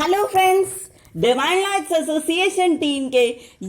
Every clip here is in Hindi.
Hello friends, divine lights association team के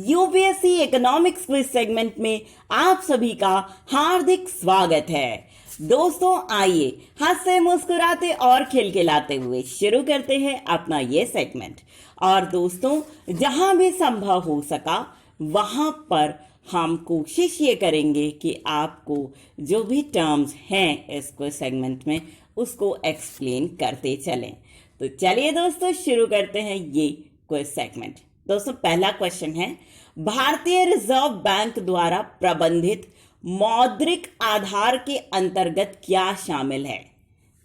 यूपीएससी इकोनॉमिक्स क्विज सेगमेंट में आप सभी का हार्दिक स्वागत है। दोस्तों आइए हंसते मुस्कुराते और खिलखिलाते हुए शुरू करते हैं अपना ये सेगमेंट। और दोस्तों, जहां भी संभव हो सका वहां पर हम कोशिश ये करेंगे कि आपको जो भी टर्म्स हैं इस क्विज सेगमेंट में उसको एक्सप्लेन करते चलें। तो चलिए दोस्तों शुरू करते हैं ये क्विज सेगमेंट। दोस्तों पहला क्वेश्चन है, भारतीय रिजर्व बैंक द्वारा प्रबंधित मौद्रिक आधार के अंतर्गत क्या शामिल है?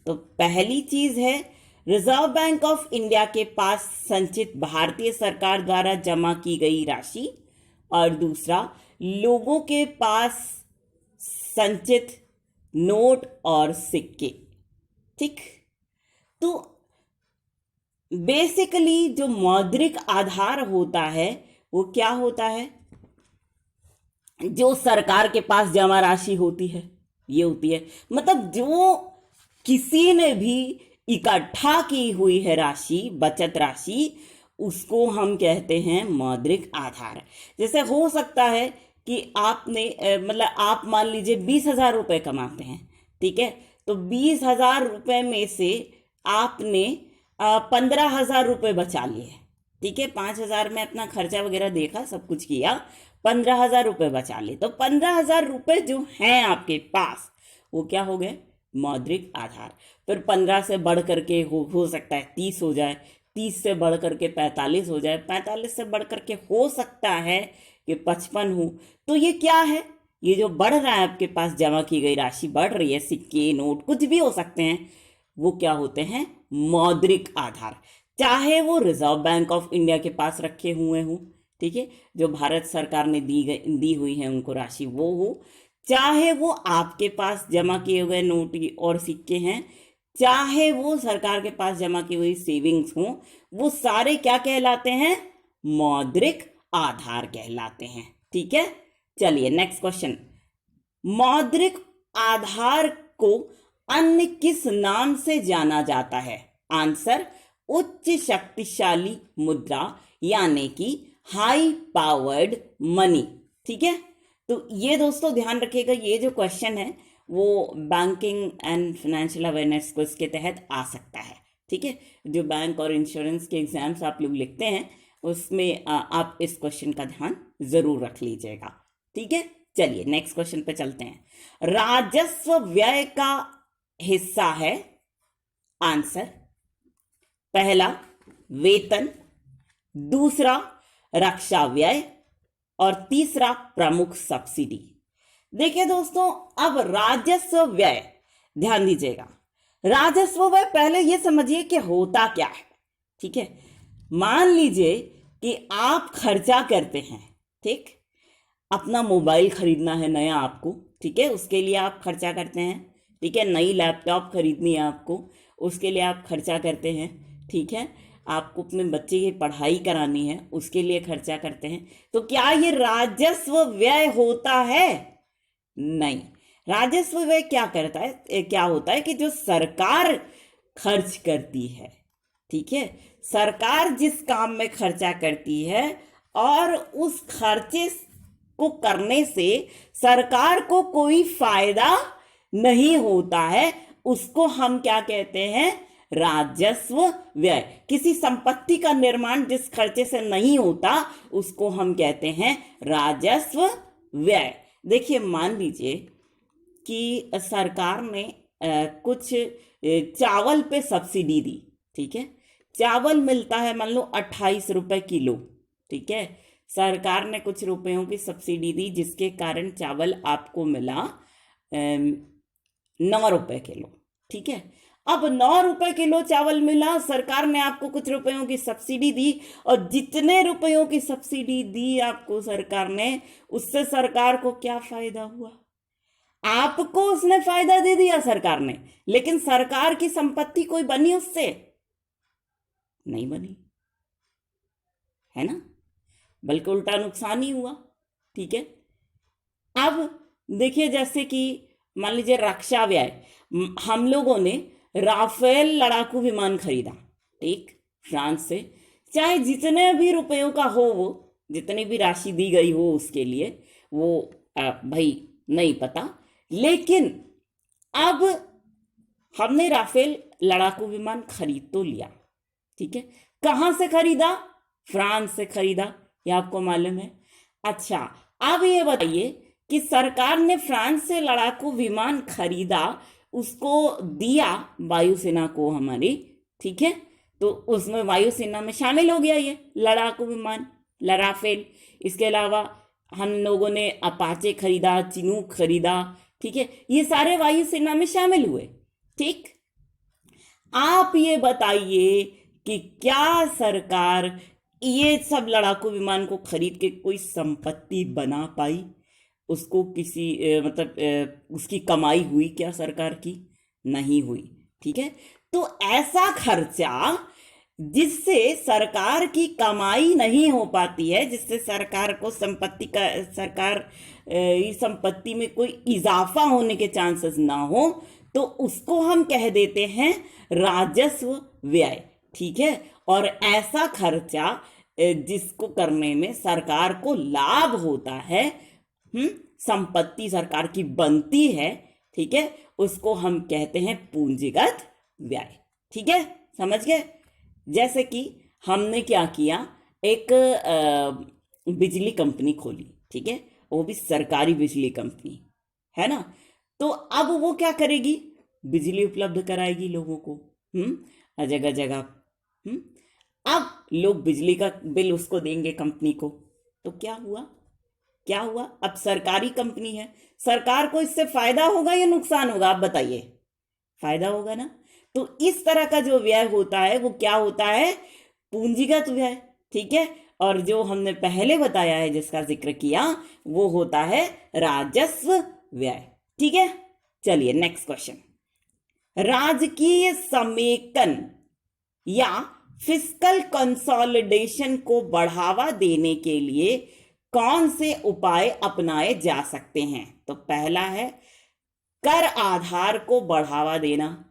तो पहली चीज है, रिजर्व बैंक ऑफ इंडिया के पास संचित भारतीय सरकार द्वारा जमा की गई राशि, और दूसरा लोगों के पास संचित नोट और सिक्के। ठीक, तो बेसिकली जो मौद्रिक आधार होता है वो क्या होता है? जो सरकार के पास जमा राशि होती है ये होती है, मतलब जो किसी ने भी इकट्ठा की हुई है राशि, बचत राशि, उसको हम कहते हैं मौद्रिक आधार। जैसे हो सकता है कि आपने मतलब आप मान लीजिए 20,000 रुपये कमाते हैं, ठीक है, तो 20,000 रुपये में से आपने 15,000 रुपये बचा लिए, ठीक है, 5,000 में अपना खर्चा वगैरह देखा, सब कुछ किया, 15,000 रुपये बचा लिए। तो 15,000 रुपये जो हैं आपके पास वो क्या हो गए? मौद्रिक आधार। फिर 15 से बढ़ करके हो सकता है 30 हो जाए, 30 से बढ़ करके 45 हो जाए, 45 से बढ़ करके हो सकता है कि 55 हो। तो ये क्या है? ये जो बढ़ रहा है आपके पास जमा की गई राशि बढ़ रही है, सिक्के नोट कुछ भी हो सकते हैं, वो क्या होते हैं? मौद्रिक आधार। चाहे वो रिजर्व बैंक ऑफ इंडिया के पास रखे हुए हों, ठीक है, जो भारत सरकार ने दी हुई है उनको राशि वो हो, चाहे वो आपके पास जमा किए हुए नोट और सिक्के हैं, चाहे वो सरकार के पास जमा की हुई सेविंग्स हों, वो सारे क्या कहलाते हैं? मौद्रिक आधार कहलाते हैं। ठीक है, चलिए नेक्स्ट क्वेश्चन। मौद्रिक आधार को अन्य किस नाम से जाना जाता है? आंसर, उच्च शक्तिशाली मुद्रा, यानी कि हाई पावर्ड मनी। ठीक है, तो ये दोस्तों ध्यान रखिएगा, ये जो क्वेश्चन है वो banking and financial awareness quiz के तहत आ सकता है। ठीक है, जो बैंक और इंश्योरेंस के एग्जाम्स आप लोग लिखते हैं उसमें आप इस क्वेश्चन का ध्यान जरूर रख लीजिएगा। ठीक है, चलिए नेक्स्ट क्वेश्चन पे चलते हैं। राजस्व व्यय का हिस्सा है? आंसर, पहला वेतन, दूसरा रक्षा व्यय, और तीसरा प्रमुख सब्सिडी। देखिए दोस्तों, अब राजस्व व्यय ध्यान दीजिएगा। राजस्व व्यय पहले ये समझिए कि होता क्या है। ठीक है, मान लीजिए कि आप खर्चा करते हैं, ठीक, अपना मोबाइल खरीदना है नया आपको, ठीक है, उसके लिए आप खर्चा करते हैं, ठीक है, नई लैपटॉप खरीदनी है आपको, उसके लिए आप खर्चा करते हैं, ठीक है, आपको अपने बच्चे की पढ़ाई करानी है उसके लिए खर्चा करते हैं। तो क्या ये राजस्व व्यय होता है? नहीं। राजस्व व्यय क्या करता है, क्या होता है कि जो सरकार खर्च करती है, ठीक है, सरकार जिस काम में खर्चा करती है और उस खर्चे को करने से सरकार को कोई फायदा नहीं होता है, उसको हम क्या कहते हैं? राजस्व व्यय। किसी संपत्ति का निर्माण जिस खर्चे से नहीं होता उसको हम कहते हैं राजस्व व्यय। देखिए, मान लीजिए कि सरकार ने कुछ चावल पे सब्सिडी दी, ठीक है, चावल मिलता है मान लो 28 रुपए किलो, ठीक है, सरकार ने कुछ रुपयों की सब्सिडी दी जिसके कारण चावल आपको मिला 9 रुपए किलो। ठीक है, अब 9 रुपए किलो चावल मिला, सरकार ने आपको कुछ रुपयों की सब्सिडी दी, और जितने रुपयों की सब्सिडी दी आपको सरकार ने, उससे सरकार को क्या फायदा हुआ? आपको उसने फायदा दे दिया सरकार ने, लेकिन सरकार की संपत्ति कोई बनी उससे? नहीं बनी, है ना, बल्कि उल्टा नुकसान ही हुआ। ठीक है, अब देखिए, जैसे कि मान लीजिए रक्षा व्यय, हम लोगों ने राफेल लड़ाकू विमान खरीदा, ठीक, फ्रांस से, चाहे जितने भी रुपयों का हो, वो जितनी भी राशि दी गई हो उसके लिए, वो भाई नहीं पता। लेकिन अब हमने राफेल लड़ाकू विमान खरीद तो लिया, ठीक है। कहां से खरीदा? फ्रांस से खरीदा, ये आपको मालूम है। अच्छा, अब ये बताइए कि सरकार ने फ्रांस से लड़ाकू विमान खरीदा, उसको दिया वायुसेना को हमारी, ठीक है। तो उसमें वायुसेना में शामिल हो गया ये लड़ाकू विमान राफेल। इसके अलावा हम लोगों ने अपाचे खरीदा, चिनूक खरीदा, ठीक है। ये सारे वायुसेना में शामिल हुए, ठीक। आप ये बताइए कि क्या सरकार ये सब लड़ाकू विमान को खरीद के कोई संपत्ति बना पाई? उसको किसी उसकी कमाई हुई क्या सरकार की? नहीं हुई, ठीक है। तो ऐसा खर्चा जिससे सरकार की कमाई नहीं हो पाती है, जिससे सरकार को संपत्ति में कोई इजाफा होने के चांसेस ना हो, तो उसको हम कह देते हैं राजस्व व्यय, ठीक है। और ऐसा खर्चा जिसको करने में सरकार को लाभ होता है, संपत्ति सरकार की बनती है, ठीक है, उसको हम कहते हैं पूंजीगत व्यय, ठीक है। समझ गए? जैसे कि हमने क्या किया, एक बिजली कंपनी खोली, ठीक है, वो भी सरकारी बिजली कंपनी है ना। तो अब वो क्या करेगी? बिजली उपलब्ध कराएगी लोगों को, जगह जगह। अब लोग बिजली का बिल उसको देंगे कंपनी को, तो क्या हुआ? क्या हुआ? अब सरकारी कंपनी है, सरकार को इससे फायदा होगा या नुकसान होगा? आप बताइए। फायदा होगा ना। तो इस तरह का जो व्यय होता है वो क्या होता है? पूंजीगत व्यय, ठीक है। और जो हमने पहले बताया है, जिसका जिक्र किया, वो होता है राजस्व व्यय, ठीक है। चलिए नेक्स्ट क्वेश्चन। राजकीय समेकन या फिस्कल कंसोलिडेशन को बढ़ावा देने के लिए कौन से उपाय अपनाए जा सकते हैं? तो पहला है कर आधार को बढ़ावा देना,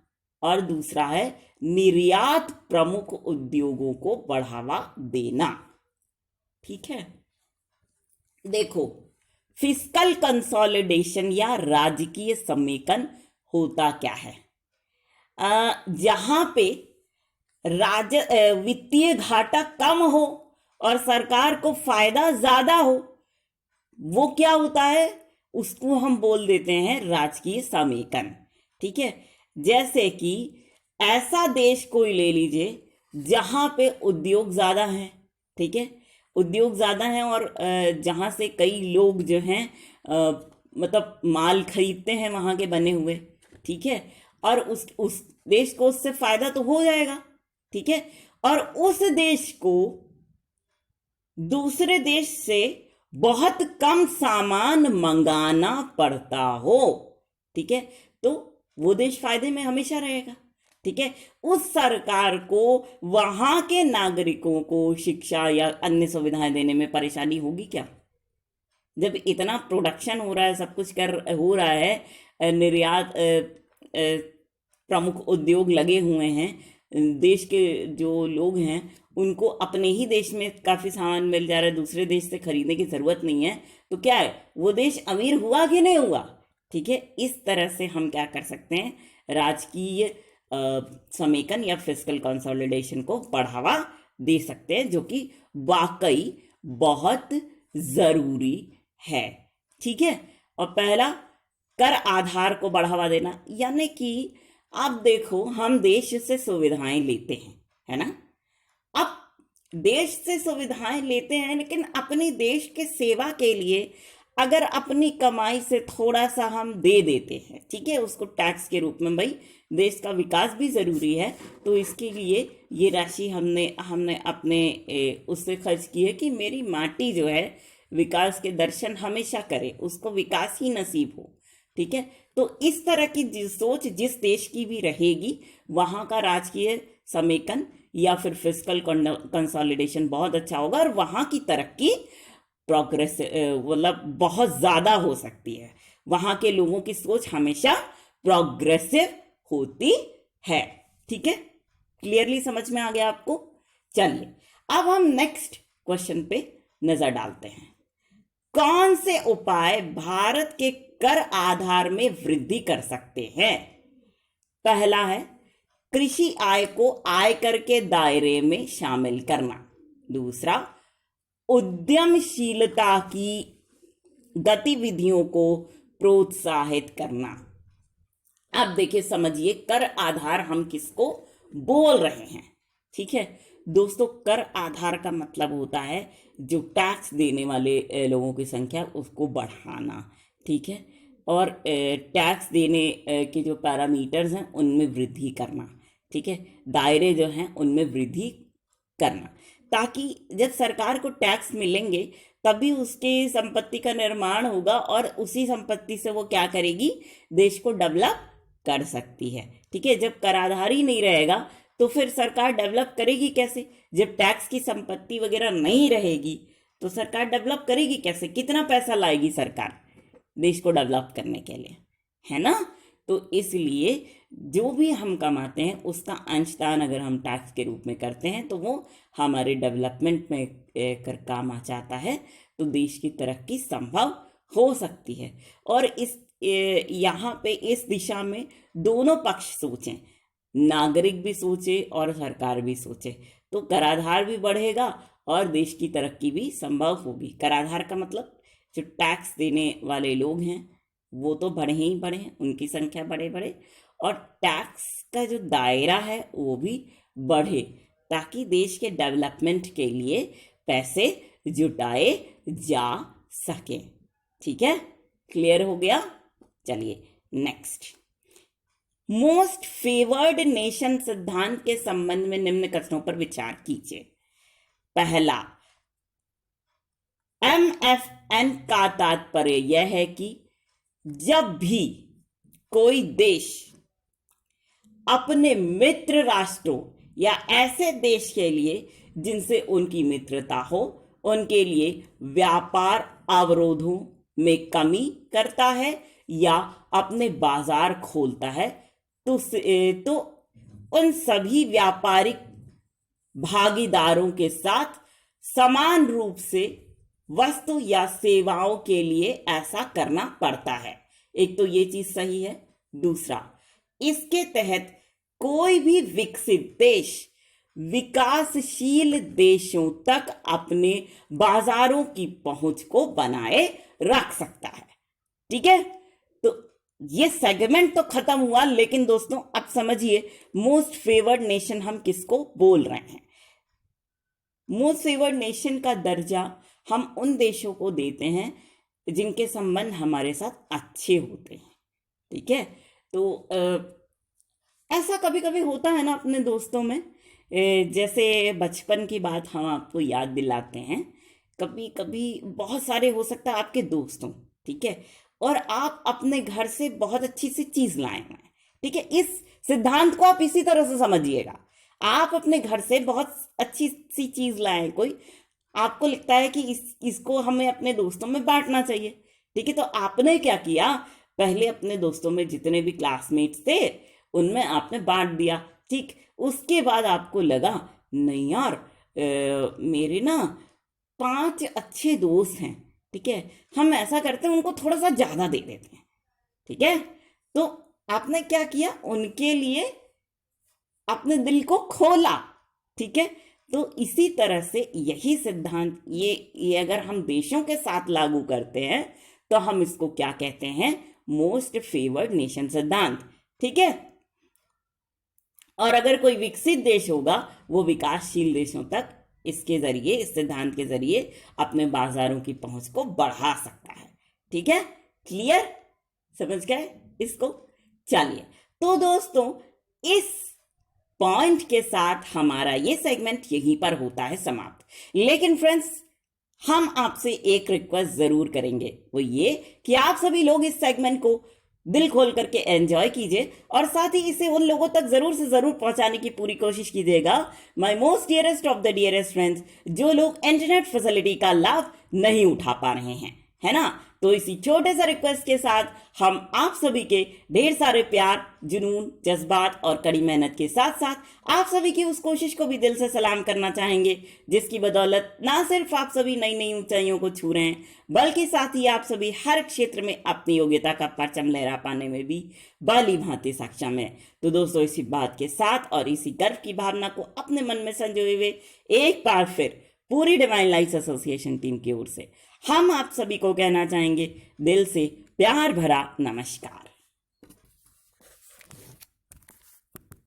और दूसरा है निर्यात प्रमुख उद्योगों को बढ़ावा देना, ठीक है। देखो, फिस्कल कंसोलिडेशन या राजकीय समेकन होता क्या है? जहां पे वित्तीय घाटा कम हो और सरकार को फायदा ज्यादा हो, वो क्या होता है? उसको हम बोल देते हैं राजकीय समेकन, ठीक है। जैसे कि ऐसा देश कोई ले लीजिए जहां पे उद्योग ज्यादा हैं, ठीक है, उद्योग ज्यादा हैं, और जहां से कई लोग जो हैं मतलब माल खरीदते हैं वहां के बने हुए, ठीक है। और उस देश को उससे फायदा तो हो जाएगा, ठीक है। और उस देश को दूसरे देश से बहुत कम सामान मंगाना पड़ता हो, ठीक है, तो वो देश फायदे में हमेशा रहेगा, ठीक है। उस सरकार को वहां के नागरिकों को शिक्षा या अन्य सुविधाएं देने में परेशानी होगी क्या? जब इतना प्रोडक्शन हो रहा है, सब कुछ हो रहा है, निर्यात प्रमुख उद्योग लगे हुए हैं, देश के जो लोग हैं उनको अपने ही देश में काफ़ी सामान मिल जा रहा है, दूसरे देश से खरीदने की ज़रूरत नहीं है, तो क्या है, वो देश अमीर हुआ कि नहीं हुआ, ठीक है। इस तरह से हम क्या कर सकते हैं, राजकीय समेकन या फिस्कल कंसोलिडेशन को बढ़ावा दे सकते हैं, जो कि वाकई बहुत ज़रूरी है, ठीक है। और पहला, कर आधार को बढ़ावा देना, यानी कि आप देखो, हम देश से सुविधाएं लेते हैं, है ना। अब देश से सुविधाएं लेते हैं, लेकिन अपने देश के सेवा के लिए अगर अपनी कमाई से थोड़ा सा हम दे देते हैं, ठीक है, उसको टैक्स के रूप में, भाई देश का विकास भी ज़रूरी है, तो इसके लिए ये राशि हमने अपने उससे खर्च की है कि मेरी माटी जो है विकास के दर्शन हमेशा करे, उसको विकास ही नसीब हो, ठीक है। तो इस तरह की सोच जिस देश की भी रहेगी, वहाँ का राजकीय समेकन या फिर फिस्कल कंसोलिडेशन बहुत अच्छा होगा, और वहाँ की तरक्की प्रोग्रेस मतलब बहुत ज़्यादा हो सकती है। वहाँ के लोगों की सोच हमेशा प्रोग्रेसिव होती है, ठीक है। क्लियरली समझ में आ गया आपको? चलिए अब हम नेक्स्ट क्वेश्चन पे नजर डालते हैं। कौन से उपाय भारत के कर आधार में वृद्धि कर सकते हैं? पहला है कृषि आय को आयकर के दायरे में शामिल करना। दूसरा, उद्यमशीलता की गतिविधियों को प्रोत्साहित करना। अब देखिए, समझिए कर आधार हम किसको बोल रहे हैं। ठीक है दोस्तों, कर आधार का मतलब होता है जो टैक्स देने वाले लोगों की संख्या उसको बढ़ाना। ठीक है, और टैक्स देने के जो पैरामीटर्स हैं उनमें वृद्धि करना। ठीक है, दायरे जो हैं उनमें वृद्धि करना, ताकि जब सरकार को टैक्स मिलेंगे तभी उसकी संपत्ति का निर्माण होगा और उसी संपत्ति से वो क्या करेगी, देश को डेवलप कर सकती है। ठीक है, जब कराधान ही नहीं रहेगा तो फिर सरकार डेवलप करेगी कैसे? जब टैक्स की संपत्ति वगैरह नहीं रहेगी तो सरकार डेवलप करेगी कैसे? कितना पैसा लाएगी सरकार देश को डेवलप करने के लिए, है ना? तो इसलिए जो भी हम कमाते हैं उसका अंशदान अगर हम टैक्स के रूप में करते हैं तो वो हमारे डेवलपमेंट में कर काम आ जाता है, तो देश की तरक्की संभव हो सकती है। और इस यहाँ पे इस दिशा में दोनों पक्ष सोचें, नागरिक भी सोचे और सरकार भी सोचे, तो कराधान भी बढ़ेगा और देश की तरक्की भी संभव होगी। कराधान का मतलब जो टैक्स देने वाले लोग हैं वो तो बढ़े ही बढ़े, उनकी संख्या बढ़े, और टैक्स का जो दायरा है वो भी बढ़े, ताकि देश के डेवलपमेंट के लिए पैसे जुटाए जा सके। ठीक है, क्लियर हो गया? चलिए नेक्स्ट, मोस्ट फेवर्ड नेशन सिद्धांत के संबंध में निम्न कथनों पर विचार कीजिए। पहला, MFN का तात्पर्य यह है कि जब भी कोई देश अपने मित्र राष्ट्रों या ऐसे देश के लिए जिनसे उनकी मित्रता हो उनके लिए व्यापार अवरोधों में कमी करता है या अपने बाजार खोलता है तो उन सभी व्यापारिक भागीदारों के साथ समान रूप से वस्तु या सेवाओं के लिए ऐसा करना पड़ता है। एक तो ये चीज सही है। दूसरा, इसके तहत कोई भी विकसित देश विकासशील देशों तक अपने बाजारों की पहुंच को बनाए रख सकता है। ठीक है, तो ये सेगमेंट तो खत्म हुआ, लेकिन दोस्तों अब समझिए मोस्ट फेवर्ड नेशन हम किसको बोल रहे हैं। मोस्ट फेवर्ड नेशन का दर्जा हम उन देशों को देते हैं जिनके संबंध हमारे साथ अच्छे होते हैं। ठीक है, तो ऐसा कभी कभी होता है ना अपने दोस्तों में, जैसे बचपन की बात हम आपको याद दिलाते हैं। कभी कभी बहुत सारे हो सकता है आपके दोस्तों, ठीक है, और आप अपने घर से बहुत अच्छी सी चीज लाए हुए हैं। ठीक है, इस सिद्धांत को आप इसी तरह से समझिएगा। आप अपने घर से बहुत अच्छी सी चीज लाए, कोई आपको लगता है कि इसको हमें अपने दोस्तों में बांटना चाहिए। ठीक है, तो आपने क्या किया, पहले अपने दोस्तों में जितने भी क्लासमेट्स थे उनमें आपने बांट दिया। ठीक, उसके बाद आपको लगा नहीं यार, मेरे ना 5 अच्छे दोस्त हैं, ठीक है, हम ऐसा करते हैं उनको थोड़ा सा ज्यादा दे देते हैं। ठीक है, तो आपने क्या किया, उनके लिए अपने दिल को खोला। ठीक है, तो इसी तरह से यही सिद्धांत ये अगर हम देशों के साथ लागू करते हैं तो हम इसको क्या कहते हैं, मोस्ट फेवर्ड नेशन सिद्धांत। ठीक है, और अगर कोई विकसित देश होगा वो विकासशील देशों तक इसके जरिए, इस सिद्धांत के जरिए अपने बाजारों की पहुंच को बढ़ा सकता है। ठीक है, क्लियर, समझ गए इसको? चलिए, तो दोस्तों इस पॉइंट के साथ हमारा ये सेगमेंट यहीं पर होता है समाप्त। लेकिन फ्रेंड्स, हम आपसे एक रिक्वेस्ट जरूर करेंगे, वो ये कि आप सभी लोग इस सेगमेंट को दिल खोल करके एंजॉय कीजिए और साथ ही इसे उन लोगों तक जरूर से जरूर पहुंचाने की पूरी कोशिश कीजिएगा, my most dearest of the dearest friends, जो लोग इंटरनेट फैसिलिटी का लाभ नहीं उठा पा रहे हैं, है ना। तो इसी छोटे से रिक्वेस्ट के साथ हम आप सभी के ढेर सारे प्यार, जुनून, जज्बात और कड़ी मेहनत के साथ साथ आप सभी की उस कोशिश को भी दिल से सलाम करना चाहेंगे, जिसकी बदौलत ना सिर्फ आप सभी नई नई ऊंचाइयों को छू रहे हैं, बल्कि साथ ही आप सभी हर क्षेत्र में अपनी योग्यता का परचम लहरा पाने में भी बाली भांति सक्षम है। तो दोस्तों, इसी बात के साथ और इसी गर्व की भावना को अपने मन में संजोए हुए एक बार फिर पूरी डिवाइन लाइट्स एसोसिएशन टीम की ओर से हम आप सभी को कहना चाहेंगे दिल से प्यार भरा नमस्कार।